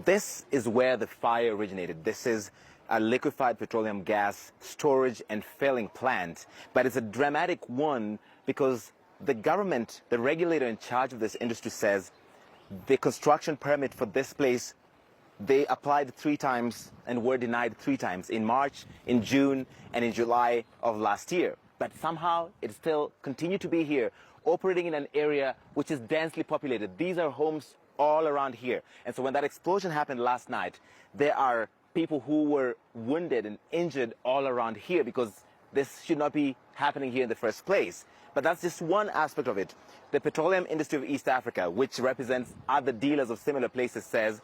This is where the fire originated. This is a liquefied petroleum gas storage and filling plant, but it's a dramatic one because the government, the regulator in charge of this industry, says the construction permit for this place, they applied 3 times and were denied 3 times, in March, in June, and in July of last year. But somehow it still continued to be here, operating in an area which is densely populated. These are homes all around here. And so when that explosion happened last night, there are people who were wounded and injured all around here because this should not be happening here in the first place. But that's just one aspect of it. The petroleum industry of East Africa, which represents other dealers of similar places, says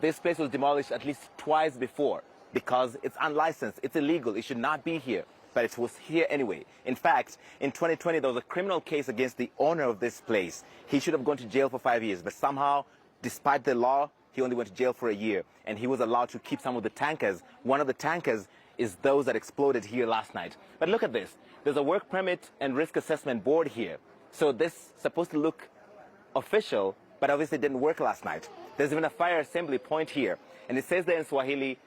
this place was demolished at least twice before because it's unlicensed, it's illegal, it should not be here. But it was here anyway. In fact, in 2020, there was a criminal case against the owner of this place. He should have gone to jail for 5 years, but somehow, despite the law, he only went to jail for a year, and he was allowed to keep some of the tankers. One of the tankers is those that exploded here last night. But look at this. There's a work permit and risk assessment board here. So this is supposed to look official, but obviously didn't work last night. There's even a fire assembly point here, and it says there in Swahili,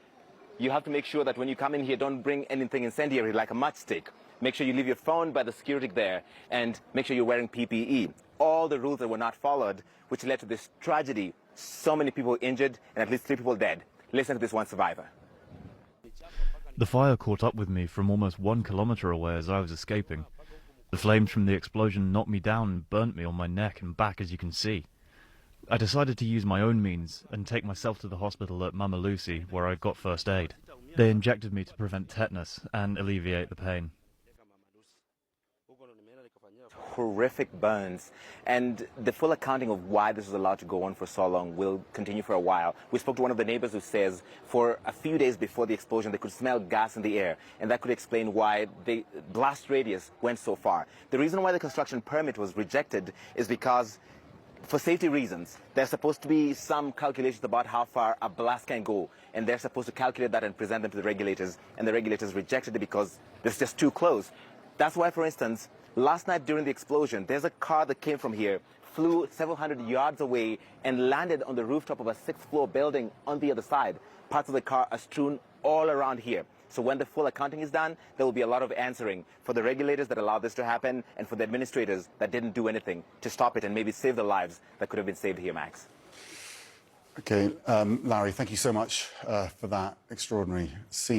you have to make sure that when you come in here, don't bring anything incendiary like a matchstick. Make sure you leave your phone by the security there, and make sure you're wearing PPE. All the rules that were not followed, which led to this tragedy. So many people injured and at least 3 people dead. Listen to this one survivor. The fire caught up with me from almost 1 kilometer away as I was escaping. The flames from the explosion knocked me down and burnt me on my neck and back, as you can see. I decided to use my own means and take myself to the hospital at Mama Lucy, where I got first aid. They injected me to prevent tetanus and alleviate the pain. Horrific burns, and the full accounting of why this was allowed to go on for so long will continue for a while. We spoke to one of the neighbors who says for a few days before the explosion they could smell gas in the air, and that could explain why the blast radius went so far. The reason why the construction permit was rejected is because for safety reasons, there's supposed to be some calculations about how far a blast can go, and they're supposed to calculate that and present them to the regulators, and the regulators rejected it because it's just too close. That's why, for instance, last night during the explosion, there's a car that came from here, flew several hundred yards away, and landed on the rooftop of a 6th-floor building on the other side. Parts of the car are strewn all around here. So when the full accounting is done, there will be a lot of answering for the regulators that allowed this to happen and for the administrators that didn't do anything to stop it and maybe save the lives that could have been saved here, Max. Okay, Larry, thank you so much for that extraordinary scene.